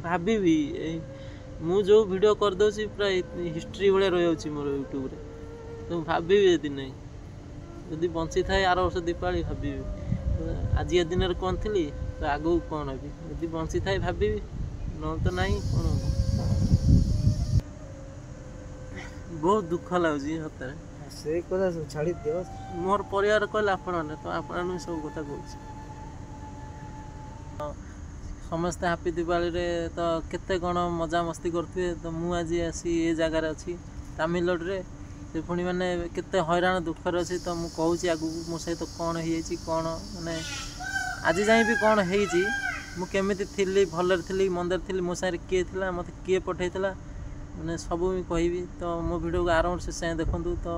भाभी मु जो वीडियो कर दूसरी पूरा हिस्ट्री भाया रही मोर यूट्यूब रे तो भाभी यदि नहीं यदि बंची थाए आर वर्ष दीपावली भाभी आज दिन कौन थी तो आगू कौन हेबी यदि बंची थाए भाभी न तो नहीं कौन बहुत दुख लगुच सतरे से कथा सब छाड़ी दियो मोर परिवार कहले आपण तो आपण सब कथा कहूँ समस्ते हापी दिवाली रे तो केते कौन मजा मस्ती करते तो मु आज आसी ये जगार अच्छी तामिलनाडु रे से पुणी मैंने केते हैरान दुखर अच्छी तो मुझे कहूँ आगू मो सहित कौन हो कौन माने आज जाए भी कौन होमी थी भलर थी मंदर थी मो सारे किए थी मत किए पठेला मैंने सब कहबी तो मो वीडियो को आराम से देखूँ तो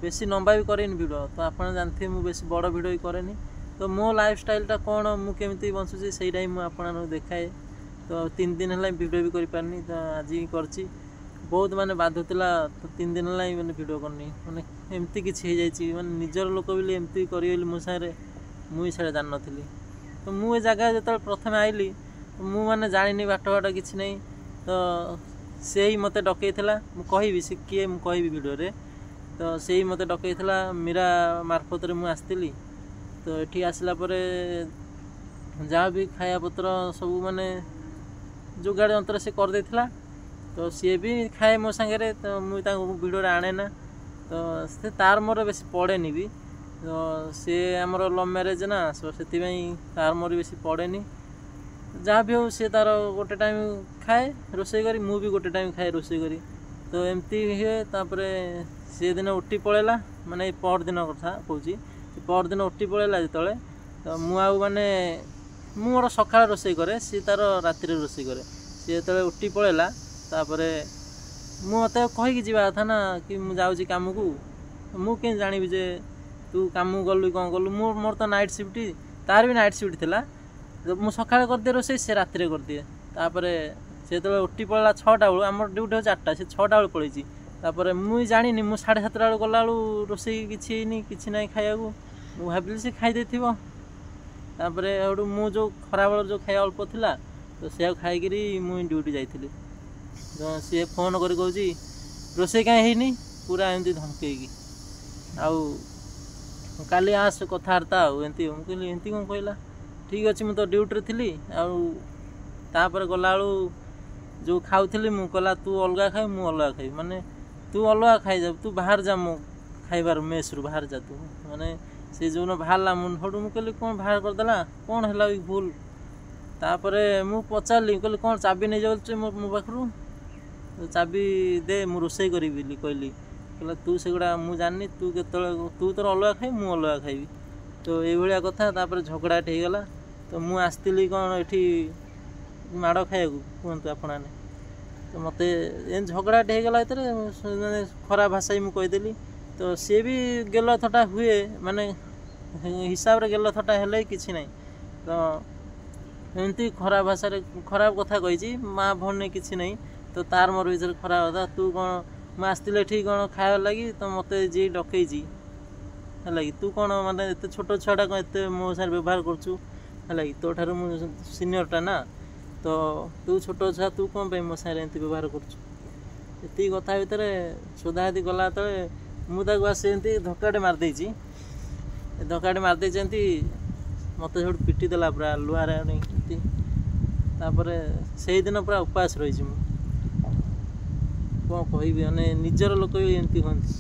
बेसी लंबा भी करेनि वीडियो तो आप जानते मुझे बेसी बड़ वीडियो भी करेनि तो मो लाइफ स्टाइलटा कौन मुझे बंचुची से आपको देखाए तो 3 दिन है वीडियो भी कर पारनी तो आज ही करची बहुत माने बाधुला तो 3 दिन है मैंने वीडियो करनी मैंने एमती किसी माने निजर लोक बोली एमती करी मो सारे मुझे जान नी तो मु जगह जो प्रथम आइली तो मु माने जानी बाट किसी नहीं तो से ही मत डकईला मुझे सी किए मुझे वीडियो रे तो से ही मत डकईला मीरा मार्फत रे मु आसती तो ये आसला जहाँ भी खाया पत्र सब माने जुगाड़ अंतर से कर देथिला तो सी भी खाए मो सांगे तो मुझे वीडियो आने ना तो से तार मोर बेसी पड़ेनि भी तो सी आमर लव मैरेज ना सो से तार मोर बेसी पड़ेनि जहाँ भी हो सी तार गोटे टाइम खाए रोषे करी मु भी गोटे टाइम खाए रोषे करी तो एमती हुए तापर सी दिन उठी पड़ेला माने पर दिन कथा कहूँ पर दिन उठी पड़ेला जिते तो मुझे मोर सकाल रोषे करे सी तार राति रोषे करे सी जो उठी पड़ेला तापर मत कहीकि जावा कथा ना कि मुझे जाऊँगी कम को मुझे जानी जे तू कम गलु कौन कलु मोर तो नाइट शिफ्ट तार भी नाइट शिफ्ट थी मुझे सकाल कर दिए रोषे से राति कर दिए तापर से जो उठी पड़ा 6टा बेलू आम ड्यूटी हो 4टा से 6टा बेलू पलैची तापर मुझे जानी मुझे 7:30 बेलू गला रोषे किसी ना खाया मुझे भाविली से खाई तापर मु जो खरा बेल जो खाया अल्प थिला तो से खाईकि मुझे ड्यूटी जाइली तो सी फोन कर कहूँ रोषे कहीं पूरा एमती धमकईकी आउ काली आस कथबार्ता एमती कहली एमती कौन कहला ठीक अच्छे मुझे तो ड्यूटी थी आपर गला जो खाऊली मु कहला तू अलग खाई मु अलग खाई माने तू अलग खाई जा तू बाहर जा मो खाइबार मेस रू बाहर जा तू माने से जो बाहर मुझे मुझे कहली कौन बाहर करदेला कौन है भूल तापर मु पचारि कहली कौन चाबी नहीं जाऊँ मो पाखु चाबी दे मु रोषे करी कहली कहला तू से गुड़ा मु जानी तू के तू तोर अलग खाई मु अलग खाइबी तो ये कथा तापर झगड़ाटे हो गला तो मु आसती कौन ये माड़ खाया कहतु आपण तो मत झगड़ाटे हो गला खराब भाषा ही मुझे कहीदेली तो सी भी गेल थटा हुए माने हिसाब रे गेल थटा हेले किसी ना तो एमती खराब भाषा खराब कथा कही माँ भौणी किसी नहीं तो तार मोर भर खराब कथा तू कौन मुझे आसती ठीक कौन खाया लगी तो मत जी डकई है तू कौन माने एत छोट छुआटा कौन एत मो सारे व्यवहार करूँ है तो ठार सीनियरटा ना तो तू छोट छुआ तू कौन पे मो सारे एमती व्यवहार करी कथा भितर सोधादी गला मुझे आसती धक्काटे मारदे धक्काटे मारदे मत सब पिटी देला पूरा लुहार तापर से दिन पूरा उपास रही कौन कह मैंने निजर लोक भी एमती कहती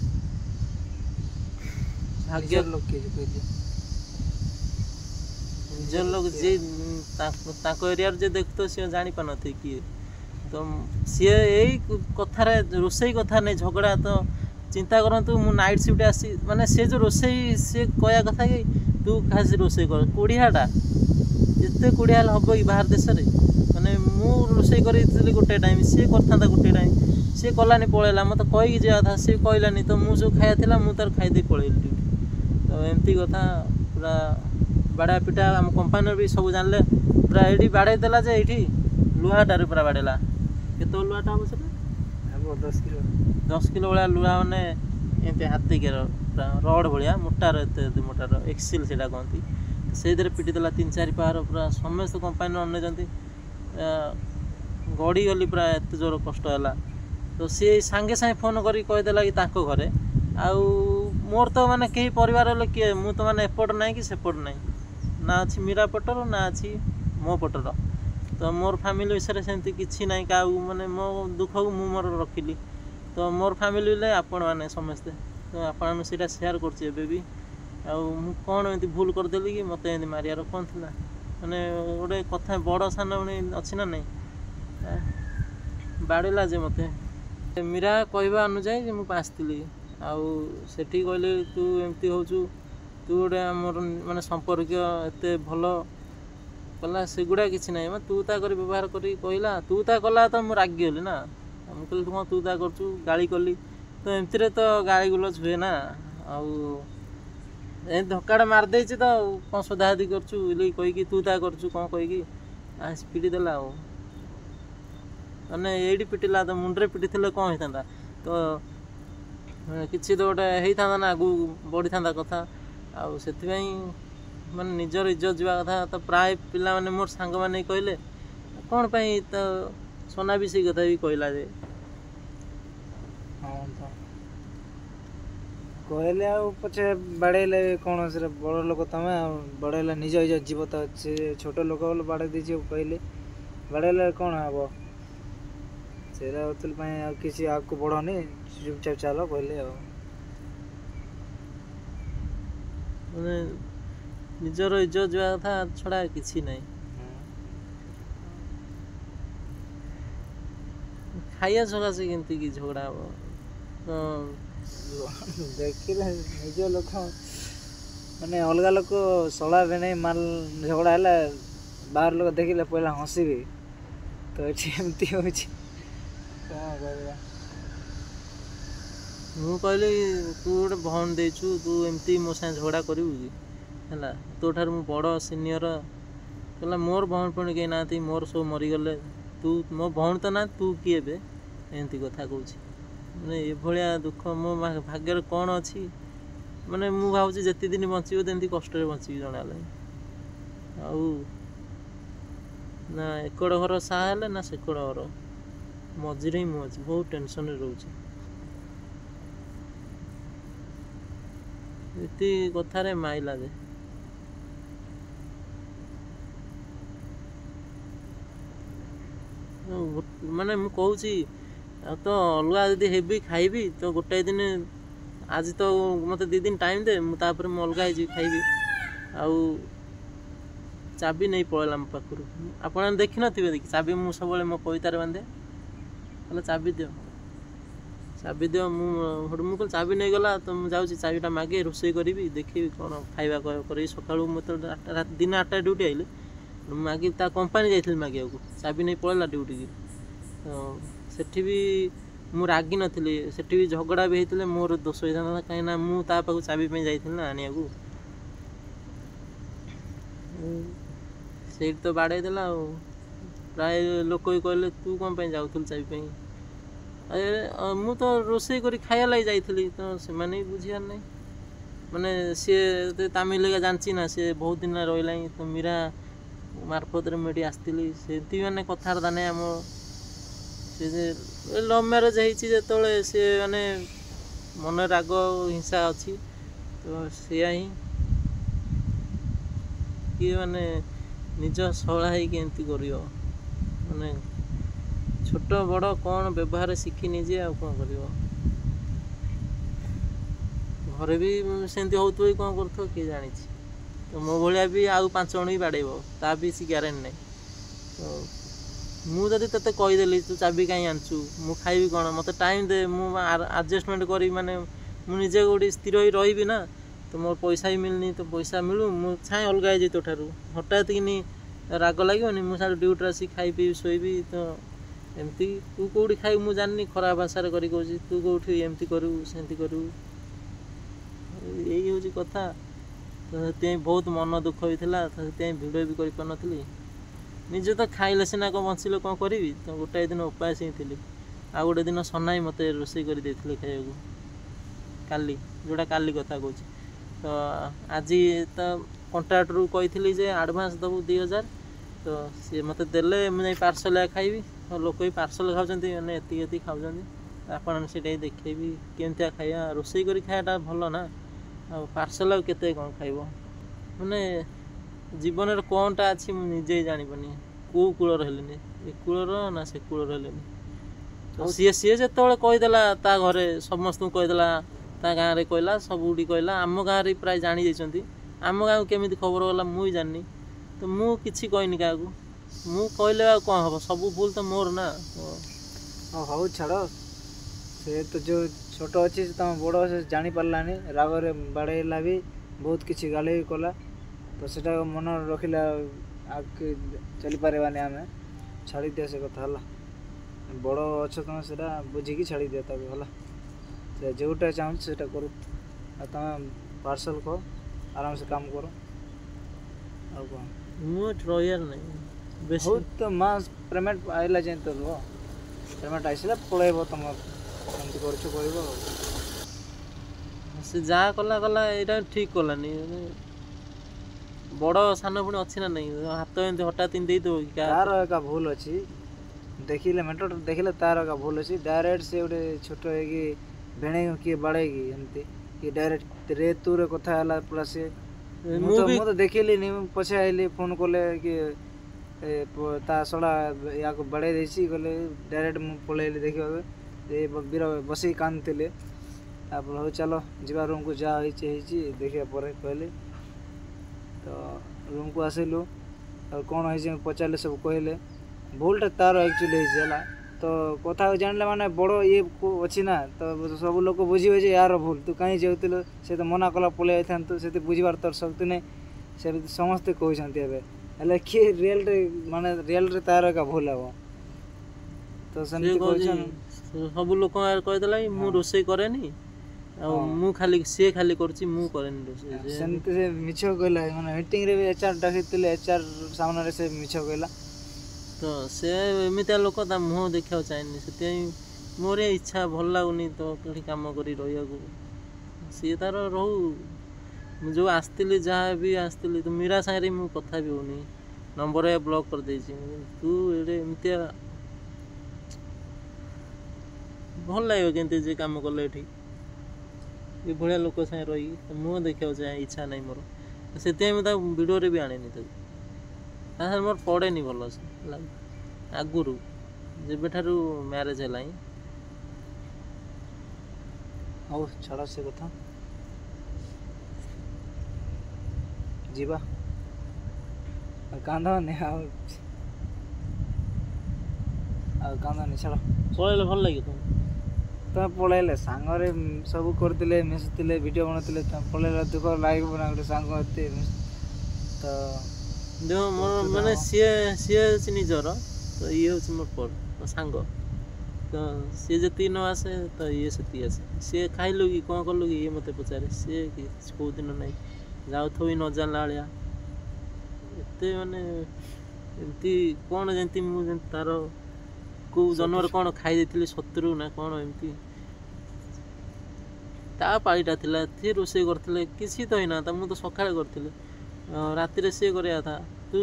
भाग्य लोग निजर लोग जी एरिया जे देखते सी जानी पार थे किए तो सी यही कथार रोषे कथा नहीं झगड़ा तो चिंता करूँ मु नाइट शिफ्ट आसी माने से जो रोषे सी कह कथा कि तू खास रोषे कर कोड़ियाटा जिते कोड़िया हम कि बाहर देश में माने मु रोषे करी गोटे टाइम सी करता गोटे टाइम सी कलानी पलैला मत कहीकि जावा था सी कहलानी तो मुझे खाया था मुझे खाईदे पलैली तो एमती कथा पूरा बाड़ा पिटा आम कंपानी भी सब जानले पूरा ये बाड़े देला जे ये लुहाटार पूरा बाड़ेला केत लुहाटा हम से 10 किलो भाया लुहा मैंने एमती हाथिके रड भाया मोटार एत मोटार एक्सिल से कहती से पिटी देला 3-4 पहाड़ पूरा समस्त कंपानी अनेक ଗଡ଼ିଗଲି ପୁରା ଏତେ ଜୋର କଷ୍ଟ ହେଲା। ତ ସିଏ ସାଙ୍ଗେ ସାଙ୍ଗେ ଫୋନ୍ କରି କହିଦେଲା କି ତାଙ୍କ ଘରେ ଆଉ ମୋର ତ ମାନେ କେହି ପରିବାର ହେଲେ କିଏ ମୁଁ ତ ମାନେ ଏପଟ ନାହିଁ କି ସେପଟ ନାହିଁ ନା ଅଛି ମୀରା ପଟର ନା ଅଛି ମୋ ପଟର ତ ମୋର ଫ୍ୟାମିଲି ବିଷୟରେ ସେମିତି କିଛି ନାହିଁ କାହାକୁ ମାନେ ମୋ ଦୁଃଖକୁ ମୁଁ ମୋର ରଖିଲି ତ ମୋର ଫ୍ୟାମିଲି ହେଲେ ଆପଣମାନେ ସମସ୍ତେ ତ ଆପଣଙ୍କୁ ସେଇଟା ସେୟାର କରୁଛି ଏବେ ବି ଆଉ ମୁଁ କ'ଣ ଏମିତି ଭୁଲ କରିଦେଲି କି ମୋତେ ଏମିତି ମାରିବାର କ'ଣ ଥିଲା ମାନେ ଗୋଟେ କଥା ବଡ଼ ସାନ ପୁଣି ଅଛି ନା ନାହିଁ ବାଡ଼େଇଲା ଯେ ମୋତେ ମୀରା କହିବା ଅନୁଯାୟୀ ଯେ ମୁଁ ଆସିଥିଲି ଆଉ ସେଠି କହିଲେ ତୁ ଏମିତି ହେଉଛୁ ତୁ ଗୋଟେ ଆମର ମାନେ ସମ୍ପର୍କୀୟ ଏତେ ଭଲ କଲା ସେଗୁଡ଼ା କିଛି ନାହିଁ ମାନେ ତୁ ତା କରି ବ୍ୟବହାର କରି କହିଲା ତୁ ତା କଲା ତ ମୁଁ ରାଗିଗଲି ନା ମୁଁ କହିଲି ତୁ କ'ଣ ତୁ ତା କରୁଛୁ ଗାଳି କଲି ତ ଏମିତିରେ ତ ଗାଳି ଗୁଲଜ ହୁଏ ନା ଆଉ ଏମିତି ଧକ୍କାଟା ମାରିଦେଇଛି ତ ଆଉ କ'ଣ ସୋଦାସୋଦି କରୁଛୁ ବୋଲି କହିକି ତୁ ତା କରୁଛୁ କ'ଣ କହିକି ପିଟି ଦେଲା ଆଉ ମାନେ ଏଇଠି ପିଟିଲା ତ ମୁଣ୍ଡରେ ପିଟିଥିଲେ କ'ଣ ହେଇଥାନ୍ତା ତ କିଛି ତ ଗୋଟେ ହେଇଥାନ୍ତା ନା ଆଗକୁ ବଢ଼ିଥାନ୍ତା କଥା ଆଉ ସେଥିପାଇଁ ମାନେ ନିଜର ଇଜ୍ଜତ ଯିବା କଥା ତ ପ୍ରାୟ ପିଲାମାନେ ମୋର ସାଙ୍ଗମାନେ କହିଲେ କ'ଣ ପାଇଁ ତ ସୋନା ବି ସେଇ କଥା ବି କହିଲା ଯେ ହଁ ତ କହିଲେ ଆଉ ପଛେ ବାଡ଼େଇଲେ କ'ଣ ସେଟା ବଡ଼ ଲୋକ ତମେ ଆଉ ବାଡ଼େଇଲେ ନିଜ ଇଜ୍ଜତ ଯିବ ତ ସେ ଛୋଟ ଲୋକ ବୋଲେ ବାଡ଼େଇ ଦେଇଛି କହିଲେ ବାଡ଼େଇଲେ କ'ଣ ହବ ସେଇଟା ପାଇଁ ଆଉ କିଛି ଆଗକୁ ବଢ଼ନି ଚୁପଚାପ ଚାଲ କହିଲେ ଆଉ ମାନେ ନିଜର ଇଜ୍ଜତ ଯିବା କଥା ଛଡ଼ା କିଛି ନାହିଁ ଖାଇବା ସକାଶେ କେମିତି କି ଝଗଡ଼ା ହବ ଦେଖିଲେ ନିଜ ଲୋକ ମାନେ ଅଲଗା ଲୋକ ସଳାବେ ନାହିଁ ମାଲ ଝଗଡ଼ା ହେଲେ ବାହାର ଲୋକ ଦେଖିଲେ ପହିଲା ହସିବେ ତ ଏଠି ଏମିତି ହେଉଛି କ'ଣ କରିବା ମୁଁ କହିଲି ତୁ ଗୋଟେ ଭଉଣୀ ଦେଇଛୁ ତୁ ଏମିତି ମୋ ସାଙ୍ଗେ ଝଗଡ଼ା କରିବୁ କି ହେଲା ତୋ ଠାରୁ ମୁଁ ବଡ଼ ସିନିୟର କହିଲା ମୋର ଭଉଣୀ ପୁଣି କେହି ନାହାନ୍ତି ମୋର ସବୁ ମରିଗଲେ ତୁ ମୋ ଭଉଣୀ ତ ନା ତୁ କିଏ ଏବେ ଏମିତି କଥା କହୁଛି ମାନେ ଏଭଳିଆ ଦୁଃଖ ମୋ ଭାଗ୍ୟରେ କ'ଣ ଅଛି ମାନେ ମୁଁ ଭାବୁଛି ଯେତେ ଦିନ ବଞ୍ଚିବ ଏମିତି କଷ୍ଟରେ ବଞ୍ଚିବି ଜଣାହେଲାଣି ଆଉ ନା ଏକଡ଼ ଘର ସାହା ହେଲେ ନା ସେକଡ଼ ଘର ମଝିରେ ହିଁ ମୁଁ ଅଛି ବହୁତ ଟେନସନରେ ରହୁଛି ଏମିତି କଥାରେ ମାଇଲା ଯେ ମାନେ ମୁଁ କହୁଛି ଆଉ ତ ଅଲଗା ଯଦି ହେବି ଖାଇବି ତ ଗୋଟାଏ ଦିନ ଆଜି ତ ମୋତେ 2 ଦିନ ଟାଇମ୍ ଦେ ମୁଁ ତାପରେ ମୁଁ ଅଲଗା ହେଇଯିବି ଖାଇବି ଆଉ ଚାବି ନେଇ ପଳେଇଲା ମୋ ପାଖରୁ ଆପଣ ଦେଖିନଥିବେ ଚାବି ମୁଁ ସବୁବେଳେ ମୋ ପଇତାରେ ବାନ୍ଧେ କହିଲେ ଚାବି ଦିଅ ମୁଁ କହିଲି ଚାବି ନେଇଗଲା ତ ମୁଁ ଯାଉଛି ଚାବିଟା ମାଗେ ରୋଷେଇ କରିବି ଦେଖିବି କ'ଣ ଖାଇବା କରିବି ସକାଳୁ ମୋତେ ଦିନ 8ଟା ଡ୍ୟୁଟି ଆଇଲି ମୁଁ ମାଗିବି ତା କମ୍ପାନୀ ଯାଇଥିଲି ମାଗିବାକୁ ଚାବି ନେଇ ପଳେଇଲା ଡ୍ୟୁଟିକି ତ ସେଠି ବି ମୁଁ ରାଗି ନଥିଲି ସେଠି ବି ଝଗଡ଼ା ବି ହେଇଥିଲେ ମୋର ଦୋଷ ହେଇଥାନ୍ତା କାହିଁକିନା ମୁଁ ତା ପାଖକୁ ଚାବି ପାଇଁ ଯାଇଥିଲି ନା ଆଣିବାକୁ ସେଇଠି ତ ବାଡ଼େଇ ଦେଲା ଆଉ ପ୍ରାୟ ଲୋକ ବି କହିଲେ ତୁ କ'ଣ ପାଇଁ ଯାଉଥିଲୁ ଚାବି ପାଇଁ ମୁଁ ତ ରୋଷେଇ କରି ଖାଇବା ଲାଗି ଯାଇଥିଲି ତ ସେମାନେ ବି ବୁଝିବାର ନାହିଁ ମାନେ ସିଏ ତାମିଲ ଜାଣିଛି ନା ସିଏ ବହୁତ ଦିନ ରହିଲାଣି ତ ମୀରା ମାର୍ଫତରେ ମୁଁ ଏଠି ଆସିଥିଲି ସେମିତି ମାନେ କଥାବାର୍ତ୍ତା ନାହିଁ ଆମ ସେ ଯେ ଲଭ୍ ମ୍ୟାରେଜ୍ ହେଇଛି ଯେତେବେଳେ ସିଏ ମାନେ ମନରେ ରାଗ ହିଂସା ଅଛି ତ ସେଇଆ ହିଁ କିଏ ମାନେ ନିଜ ଶଳା ହେଇକି ଏମିତି କରିବ ମାନେ ଛୋଟ ବଡ଼ କ'ଣ ବ୍ୟବହାର ଶିଖିନି ଯେ ଆଉ କ'ଣ କରିବ ଘରେ ବି ସେମିତି ହେଉଥିବ କି କ'ଣ କରୁଥିବ କିଏ ଜାଣିଛି ତ ମୋ ଭଳିଆ ବି ଆଉ 5 ଜଣ ବି ବାଡ଼େଇବ ତା ବି ସେ ଗ୍ୟାରେଣ୍ଟି ନାହିଁ ତ ମୁଁ ଯଦି ତୋତେ କହିଦେଲି ତୁ ଚାବି କାହିଁ ଆଣିଛୁ ମୁଁ ଖାଇବି କ'ଣ ମୋତେ ଟାଇମ୍ ଦେ ମୁଁ ଆଡ଼ଜଷ୍ଟମେଣ୍ଟ କରିବି ମାନେ ମୁଁ ନିଜେ ଗୋଟେ ସ୍ଥିର ହୋଇ ରହିବି ନା ତ ମୋର ପଇସା ବି ମିଳୁନି ତ ପଇସା ମିଳୁ ମୁଁ ଛାଏଁ ଅଲଗା ହେଇଯିବି ତୋ ଠାରୁ ହଠାତ୍ କିନି ରାଗ ଲାଗିବନି ମୁଁ ସାର୍ ଡ୍ୟୁଟିରେ ଆସି ଖାଇ ପିଇବି ଶୋଇବି ତ ଏମିତି ତୁ କେଉଁଠି ଖାଇବୁ ମୁଁ ଜାଣିନି ଖରାପ ଭାଷାରେ କରି କହୁଛି ତୁ କେଉଁଠି ଏମିତି କରିବୁ ସେମିତି କରିବୁ ଏଇ ହେଉଛି କଥା ତ ସେଥିପାଇଁ ବହୁତ ମନ ଦୁଃଖ ହେଇଥିଲା ତ ସେଥିପାଇଁ ଭିଡ଼ିଓ ବି କରିପାରୁନଥିଲି ନିଜେ ତ ଖାଇଲେ ସିନା କ'ଣ ବଞ୍ଚିଲେ କ'ଣ କରିବି ତ ଗୋଟାଏ ଦିନ ଉପାସ ହିଁ ଥିଲି ଆଉ ଗୋଟେ ଦିନ ସନାଇ ମୋତେ ରୋଷେଇ କରି ଦେଇଥିଲେ ଖାଇବାକୁ କାଲି ଯେଉଁଟା କାଲି କଥା କହୁଛି ତ ଆଜି ତ କଣ୍ଟ୍ରାକ୍ଟରୁ କହିଥିଲି ଯେ ଆଡ଼ଭାନ୍ସ ଦେବୁ 2000 ତ ସିଏ ମୋତେ ଦେଲେ ମୁଁ ଯାଇ ପାର୍ସଲ ଖାଇବି ତ ଲୋକ ବି ପାର୍ସଲ ଖାଉଛନ୍ତି ମାନେ ଏତିକି ଏତିକି ଖାଉଛନ୍ତି ଆପଣ ସେଇଟା ହିଁ ଦେଖେଇବି କେମିତିଆ ଖାଇବା ରୋଷେଇ କରି ଖାଇବାଟା ଭଲ ନା ଆଉ ପାର୍ସଲ ଆଉ କେତେ କ'ଣ ଖାଇବ ମାନେ ଜୀବନରେ କ'ଣଟା ଅଛି ମୁଁ ନିଜେ ଜାଣିପାରୁନି କେଉଁ କୂଳର ହେଲିନି ଏ କୂଳର ନା ସେ କୂଳର ହେଲିନି ତ ସିଏ ଯେତେବେଳେ କହିଦେଲା ତା ଘରେ ସମସ୍ତଙ୍କୁ କହିଦେଲା ତା ଗାଁରେ କହିଲା ସବୁଠି କହିଲା ଆମ ଗାଁରେ ପ୍ରାୟ ଜାଣି ଯାଇଛନ୍ତି ଆମ ଗାଁକୁ କେମିତି ଖବର ଗଲା ମୁଁ ବି ଜାଣିନି ତ ମୁଁ କିଛି କହିନି କାହାକୁ ମୁଁ କହିଲେ ଆଉ କ'ଣ ହେବ ସବୁ ଭୁଲ ତ ମୋର ନା ହଉ ଛାଡ଼ ସେ ତ ଯେଉଁ ଛୋଟ ଅଛି ସେ ତମ ବଡ଼ ସେ ଜାଣିପାରିଲାନି ରାଗରେ ବାଡ଼େଇଲା ବି ବହୁତ କିଛି ଗାଳି ବି କଲା ତ ସେଟା ମନ ରଖିଲା ଆଗକେ ଚାଲିପାରିବାନି ଆମେ ଛାଡ଼ିଦିଅ ସେ କଥା ହେଲା ବଡ଼ ଅଛ ତମେ ସେଟା ବୁଝିକି ଛାଡ଼ିଦିଅ ତାକୁ ହେଲା ସେ ଯେଉଁଟା ଚାହୁଁଛି ସେଇଟା କରୁ ଆଉ ତମେ ପାର୍ସଲ କର ଆରାମସେ କାମ କର ଆଉ କ'ଣ ମୁଁ ଏଠି ରହିବାର ନାହିଁ ବେଶୀ ହଉ ତ ମାସ ପେମେଣ୍ଟ ଆଇଲା ଯାଏଁ ତ ରୁହ ପେମେଣ୍ଟ ଆସିଲା ପଳେଇବ ତମ ଏମିତି କରୁଛ କରିବ ଆଉ ସେ ଯାହା କଲା ଏଇଟା ଠିକ୍ କଲାନି ବଡ଼ ସାନ ପୁଣି ଅଛି ନା ନାହିଁ ହାତ ଏମିତି ହଠାତ୍ ଏମିତି ଦେଇଦେବ କି ତାର ଏକା ଭୁଲ ଅଛି ଦେଖିଲେ ମେଣ୍ଟର ଦେଖିଲେ ତାର ଏକା ଭୁଲ ଅଛି ଡାଇରେକ୍ଟ ସେ ଗୋଟେ ଛୋଟ ହେଇକି ଭେଣେଇ କିଏ ବାଡ଼େଇକି ଏମିତି କି ଡାଇରେକ୍ଟ ରେ ତୁରେ କଥା ହେଲା ପୁରା ସେ ମୁଁ ତ ଦେଖିଲିନି ପଛେ ଆଇଲି ଫୋନ୍ କଲେ କି ତା ଶଳା ୟାକୁ ବାଡ଼େଇ ଦେଇଛି ଗଲେ ଡାଇରେକ୍ଟ ମୁଁ ପଳେଇଲି ଦେଖିବାକୁ ଏ ବୀର ବସିକି କାନ୍ଦୁଥିଲେ ତାପରେ ହଉ ଚାଲ ଯିବା ରୁମ୍କୁ ଯାହା ହେଇଛି ଦେଖିବା ପରେ କହିଲେ ତ ରୁମ୍କୁ ଆସିଲୁ ଆଉ କ'ଣ ହେଇଛି ପଚାରିଲେ ସବୁ କହିଲେ ଭୁଲଟା ତାର ଆକ୍ଚୁଆଲି ହେଇଛି ହେଲା ତ କଥା ଜାଣିଲେ ମାନେ ବଡ଼ ଇଏ ଅଛି ନା ତ ସବୁ ଲୋକ ବୁଝିବେ ଯେ ୟାର ଭୁଲ ତୁ କାହିଁ ଯାଉଥିଲୁ ସେ ତ ମନା କଲା ପଳେଇ ଯାଇଥାନ୍ତୁ ସେଠି ବୁଝିବାର ତୋର ଶକ୍ତି ନାହିଁ ସେମିତି ସମସ୍ତେ କହୁଛନ୍ତି ଏବେ ହେଲେ କିଏ ରିଏଲ୍ରେ ତାର ଏକା ଭୁଲ ହେବ ତ ସେମିତି କହୁଛନ୍ତି ସବୁ ଲୋକ କହିଦେଲା ମୁଁ ରୋଷେଇ କରେନି ଆଉ ମୁଁ ସିଏ ଖାଲି କରୁଛି ମୁଁ କରେନି ରୋଷେଇ ସେମିତି ସେ ମିଛ କହିଲା ମାନେ ମିଟିଂରେ ବି HR ଡାକିଥିଲେ HR ସାମ୍ନାରେ ସେ ମିଛ କହିଲା ତ ସେ ଏମିତିଆ ଲୋକ ତା ମୁହଁ ଦେଖିବାକୁ ଚାହେଁନି ସେଥିପାଇଁ ମୋର ଇଚ୍ଛା ଭଲ ଲାଗୁନି ତ କେଉଁଠି କାମ କରି ରହିବାକୁ ସିଏ ତାର ରହୁ ମୁଁ ଯେଉଁ ଆସିଥିଲି ଯାହା ବି ଆସିଥିଲି ତ ମୀରା ସାଙ୍ଗରେ ମୁଁ କଥା ବି ହେଉନି ନମ୍ବର ବ୍ଲକ୍ କରିଦେଇଛି ତୁ ଏଇଟା ଏମିତିଆ ଭଲ ଲାଗିବ କେମିତି ଯେ କାମ କଲେ ଏଠି ଏଭଳିଆ ଲୋକ ସାଙ୍ଗେ ରହିକି ମୁହଁ ଦେଖିବାକୁ ଚାହେଁ ଇଚ୍ଛା ନାହିଁ ମୋର ସେଥିପାଇଁ ମୁଁ ତାକୁ ଭିଡ଼ିଓରେ ବି ଆଣେନି ତାକୁ ତା ସାଙ୍ଗରେ ମୋର ପଡ଼େନି ଭଲ ସେ ହେଲା ଆଗରୁ ଯେବେଠାରୁ ମ୍ୟାରେଜ୍ ହେଲା ହିଁ ହଉ ଛାଡ଼ ସେ କଥା ଯିବା କାନ୍ଦନି ଆଉ କାନ୍ଦନି ଛାଡ଼ ପଳେଇଲେ ଭଲ ଲାଗିବ ତମେ ପଳେଇଲେ ସାଙ୍ଗରେ ସବୁ କରୁଥିଲେ ମିଶୁଥିଲେ ଭିଡ଼ିଓ ବନାଉଥିଲେ ତମେ ପଳେଇଲେ ଦୁଃଖ ଲାଗିବ ନା ଗୋଟେ ସାଙ୍ଗ ଏତେ ତ ଦେଖ ମୋର ମାନେ ସିଏ ହେଉଛି ନିଜର ତ ଇଏ ହେଉଛି ମୋର ମୋ ସାଙ୍ଗ ତ ସିଏ ଯେତିକି ନ ଆସେ ତ ଇଏ ସେତିକି ଆସେ ସିଏ ଖାଇଲୁ କି କ'ଣ କଲୁ କି ଇଏ ମୋତେ ପଚାରେ ସିଏ କି କେଉଁଦିନ ନାହିଁ ଯାଉଥିବ ବି ନ ଜାଣିଲା ଭଳିଆ ଏତେ ମାନେ ଏମିତି କ'ଣ ଯେମିତି ମୁଁ ଯେମିତି ତାର କେଉଁ ଜନ୍ମରେ କ'ଣ ଖାଇ ଦେଇଥିଲି ଶତ୍ରୁ ନା କ'ଣ ଏମିତି ତା ପାଳିଟା ଥିଲା ସିଏ ରୋଷେଇ କରିଥିଲେ କିଛି ତ ହେଇନଥା ମୁଁ ତ ସକାଳେ କରିଥିଲି ରାତିରେ ସିଏ କରିବା କଥା ତୁ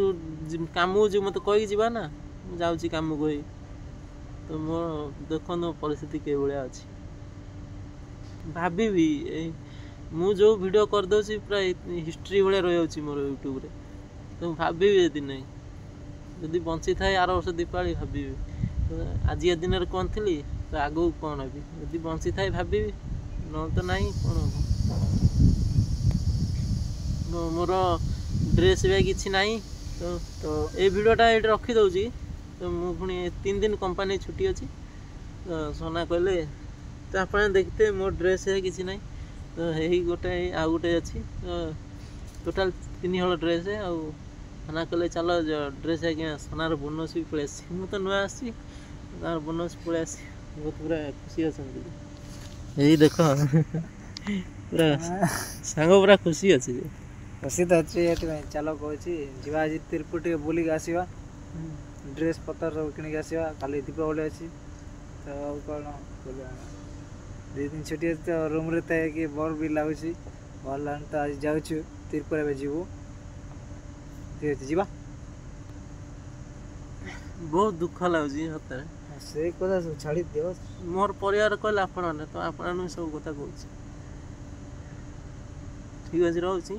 କାମକୁ ଯିବୁ ମୋତେ କହିକି ଯିବା ନା ମୁଁ ଯାଉଛି କାମକୁ ହେଇ ତ ମୋ ଦେଖନ୍ତୁ ପରିସ୍ଥିତି କେଉଁଭଳିଆ ଅଛି ଭାବିବି ମୁଁ ଯେଉଁ ଭିଡ଼ିଓ କରିଦେଉଛି ପୁରା ହିଷ୍ଟ୍ରି ଭଳିଆ ରହିଯାଉଛି ମୋର ୟୁଟ୍ୟୁବରେ ତ ମୁଁ ଭାବିବି ଯଦି ନାହିଁ ଯଦି ବଞ୍ଚିଥାଏ ଆର ବର୍ଷ ଦୀପାବଳି ଭାବିବି ଆଜିକା ଦିନରେ କ'ଣ ଥିଲି ତ ଆଗକୁ କ'ଣ ହେବି ଯଦି ବଞ୍ଚିଥାଏ ଭାବିବି ନହେଲେ ତ ନାହିଁ କ'ଣ ହେବ ମୋର ଡ୍ରେସ୍ ବି କିଛି ନାହିଁ ତ ଏଇ ଭିଡ଼ିଓଟା ଏଇଠି ରଖିଦେଉଛି ତ ମୁଁ ପୁଣି 3 ଦିନ କମ୍ପାନୀ ଛୁଟି ଅଛି ତ ସୋନା କହିଲେ ତ ଆପଣ ଦେଖିତେ ମୋ ଡ୍ରେସ୍ କିଛି ନାହିଁ ତ ଏଇ ଗୋଟେ ଆଉ ଗୋଟେ ଅଛି ଟୋଟାଲ୍ 3 ହଳ ଡ୍ରେସ୍ ଆଉ ସୋନା କହିଲେ ଚାଲ ଡ୍ରେସ୍ ଆଜ୍ଞା ସୋନାର ବୋନସ୍ ବି ପଳେଇ ଆସିଛି ମୁଁ ତ ନୂଆ ଆସିଛି ତାର ବୋନସ୍ ପଳେଇ ଆସିଛି ବହୁତ ପୁରା ଖୁସି ଅଛନ୍ତି ଏଇ ଦେଖ ପୁରା ସାଙ୍ଗ ପୁରା ଖୁସି ଅଛି ଖୁସି ତ ଅଛି ଏଥିପାଇଁ ଚାଲ କହୁଛି ଯିବା ଆଜି ତିରୁପତି ଟିକେ ବୁଲିକି ଆସିବା ଡ୍ରେସ୍ ପତ୍ର ସବୁ କିଣିକି ଆସିବା କାଲି ଦୀପାବଳି ଅଛି ତ ଆଉ କ'ଣ କରିବା 2 ଦିନ ଛୁଟି ଅଛି ତ ରୁମ୍ରେ ଥାଇକି ବୋର୍ ବି ଲାଗୁଛି ଭଲ ଲାଗୁନି ତ ଆଜି ଯାଉଛୁ ତିରୁପତି ଏବେ ଯିବୁ ଠିକ୍ ଅଛି ଯିବା ବହୁତ ଦୁଃଖ ଲାଗୁଛି ସତରେ। ସେ କଥା ସବୁ ଛାଡ଼ି ଦିଅ। ମୋର ପରିବାର କହିଲେ ଆପଣମାନେ, ତ ଆପଣମାନଙ୍କୁ ସବୁ କଥା କହୁଛି। ଠିକ୍ ଅଛି, ରହୁଛି।